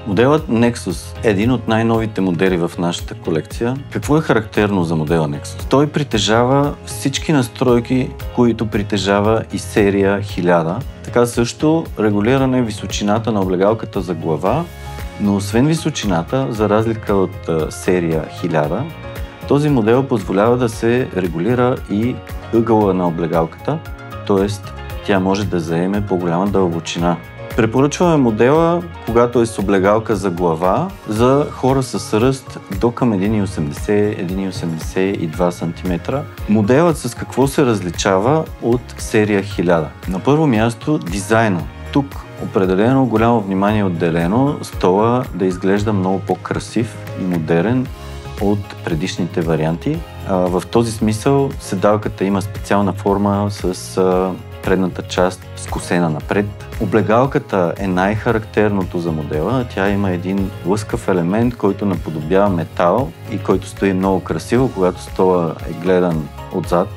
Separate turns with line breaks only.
Моделът Nexus е един от най-новите модели в нашата колекция. Какво е характерно за модела Nexus? Той притежава всички настройки, които притежава и серия 1000. Така също регулиране височината на облегалката за глава, но освен височината, за разлика от серия 1000, този модел позволява да се регулира и ъгъла на облегалката, т.е. тя може да заеме по-голяма дълбочина. Препоръчваме модела, когато е с облегалка за глава, за хора с ръст до към 1,80-1,82 см. Моделът с какво се различава от серия 1000? На първо място дизайна. Тук определено голямо внимание е отделено стола да изглежда много по-красив и модерен от предишните варианти. В този смисъл седалката има специална форма с предната част скосена напред. Облегалката е най-характерното за модела. Тя има един лъскав елемент, който наподобява метал и който стои много красиво, когато стола е гледан отзад.